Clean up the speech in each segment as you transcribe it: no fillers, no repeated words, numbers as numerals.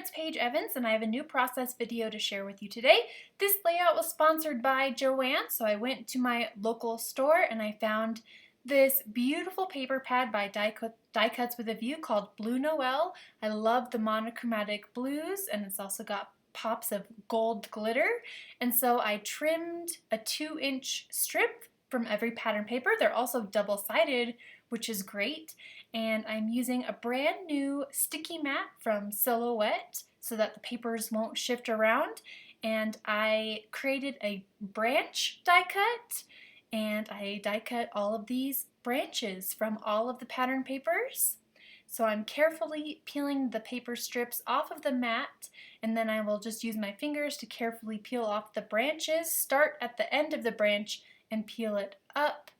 it's Paige Evans, and I have a new process video to share with you today. This layout was sponsored by Joanne, so I went to my local store and I found this beautiful paper pad by Die Cuts with a View called Blue Noel. I love the monochromatic blues, and it's also got pops of gold glitter. And so I trimmed a 2-inch strip from every pattern paper. They're also double-sided, which is great. And I'm using a brand new sticky mat from Silhouette so that the papers won't shift around. And I created a branch die cut, and I die cut all of these branches from all of the pattern papers. So I'm carefully peeling the paper strips off of the mat, and then I will just use my fingers to carefully peel off the branches, start at the end of the branch and peel it up.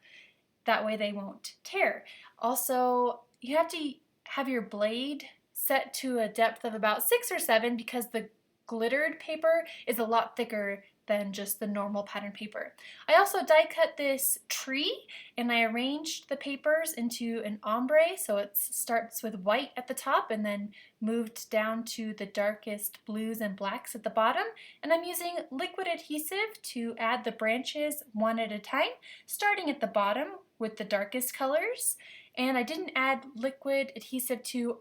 That way they won't tear. Also, you have to have your blade set to a depth of about 6 or 7 because the glittered paper is a lot thicker than just the normal pattern paper. I also die cut this tree, and I arranged the papers into an ombre, so it starts with white at the top and then moved down to the darkest blues and blacks at the bottom. And I'm using liquid adhesive to add the branches one at a time, starting at the bottom with the darkest colors. And I didn't add liquid adhesive to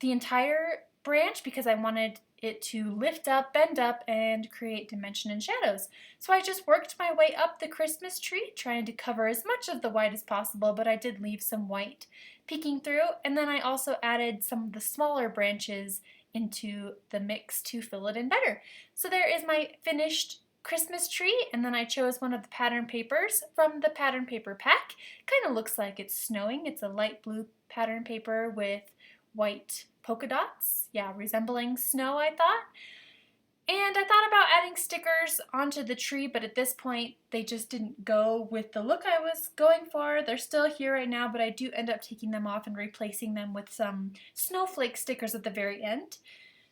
the entire branch because I wanted it to lift up, bend up, and create dimension and shadows. So I just worked my way up the Christmas tree, trying to cover as much of the white as possible, but I did leave some white peeking through. And then I also added some of the smaller branches into the mix to fill it in better. So there is my finished Christmas tree, and then I chose one of the pattern papers from the pattern paper pack. Kind of looks like it's snowing. It's a light blue pattern paper with white polka dots, yeah, resembling snow, I thought. And I thought about adding stickers onto the tree, but at this point they just didn't go with the look I was going for. They're still here right now, but I do end up taking them off and replacing them with some snowflake stickers at the very end.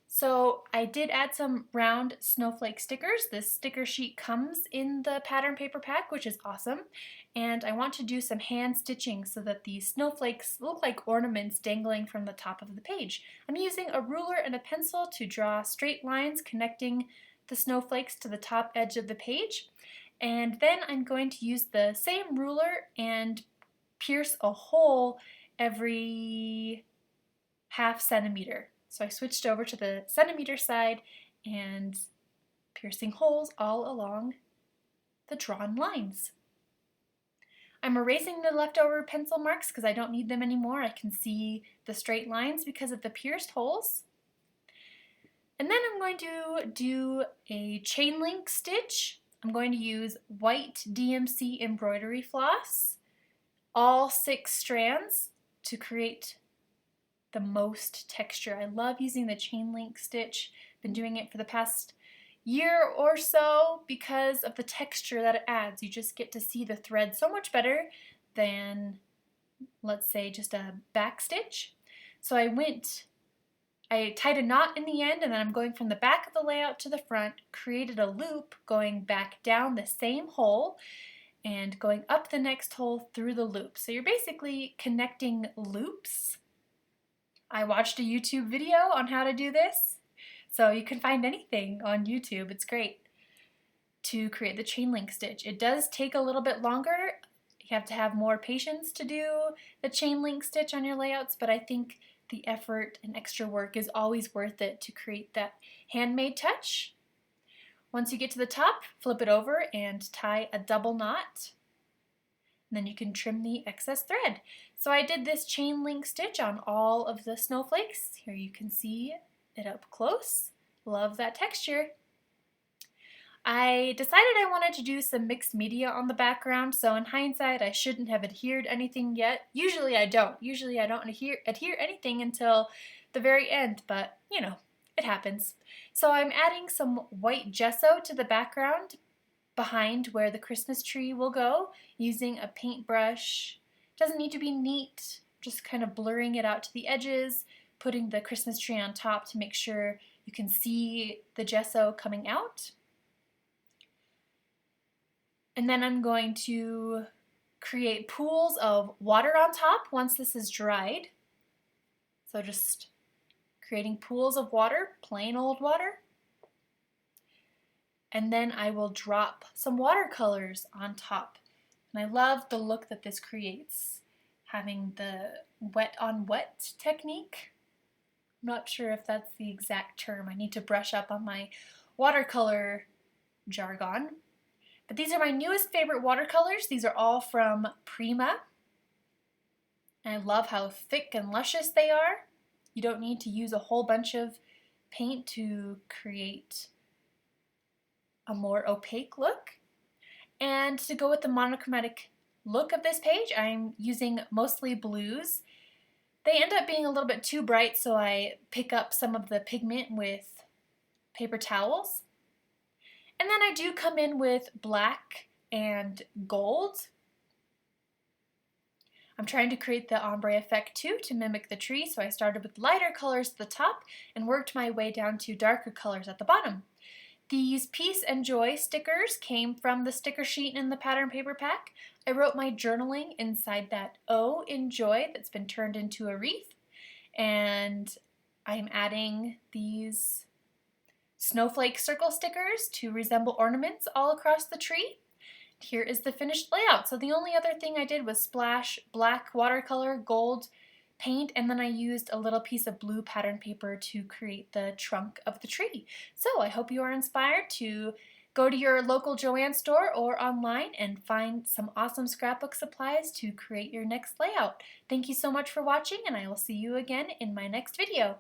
So I did add some round snowflake stickers. This sticker sheet comes in the pattern paper pack, which is awesome. And I want to do some hand stitching so that these snowflakes look like ornaments dangling from the top of the page. I'm using a ruler and a pencil to draw straight lines connecting the snowflakes to the top edge of the page. And then I'm going to use the same ruler and pierce a hole every ½ centimeter. So I switched over to the centimeter side and piercing holes all along the drawn lines. I'm erasing the leftover pencil marks because I don't need them anymore. I can see the straight lines because of the pierced holes. And then I'm going to do a chain link stitch. I'm going to use white DMC embroidery floss, all 6 strands, to create the most texture. I love using the chain link stitch. Been doing it for the past year or so because of the texture that it adds. You just get to see the thread so much better than, let's say, just a back stitch. So I tied a knot in the end, and then I'm going from the back of the layout to the front, created a loop going back down the same hole and going up the next hole through the loop. So you're basically connecting loops. I watched a YouTube video on how to do this, so you can find anything on YouTube. It's great to create the chain link stitch. It does take a little bit longer. You have to have more patience to do the chain link stitch on your layouts, but I think the effort and extra work is always worth it to create that handmade touch. Once you get to the top, flip it over and tie a double knot. And then you can trim the excess thread. So I did this chain link stitch on all of the snowflakes. Here you can see it up close. Love that texture. I decided I wanted to do some mixed media on the background, so in hindsight I shouldn't have adhered anything yet. Usually I don't. Usually I don't adhere anything until the very end, but you know, it happens. So I'm adding some white gesso to the background behind where the Christmas tree will go, using a paintbrush. Doesn't need to be neat, just kind of blurring it out to the edges, putting the Christmas tree on top to make sure you can see the gesso coming out. And then I'm going to create pools of water on top once this is dried. So just creating pools of water, plain old water. And then I will drop some watercolors on top. And I love the look that this creates, having the wet on wet technique. I'm not sure if that's the exact term. I need to brush up on my watercolor jargon. But these are my newest favorite watercolors. These are all from Prima. And I love how thick and luscious they are. You don't need to use a whole bunch of paint to create a more opaque look. And to go with the monochromatic look of this page, I'm using mostly blues. They end up being a little bit too bright, so I pick up some of the pigment with paper towels. And then I do come in with black and gold. I'm trying to create the ombre effect too, to mimic the tree, so I started with lighter colors at the top and worked my way down to darker colors at the bottom. These Peace and Joy stickers came from the sticker sheet in the pattern paper pack. I wrote my journaling inside that O in joy that's been turned into a wreath. And I'm adding these snowflake circle stickers to resemble ornaments all across the tree. Here is the finished layout. So the only other thing I did was splash black watercolor, gold paint, and then I used a little piece of blue pattern paper to create the trunk of the tree. So I hope you are inspired to go to your local Joann store or online and find some awesome scrapbook supplies to create your next layout. Thank you so much for watching, and I will see you again in my next video.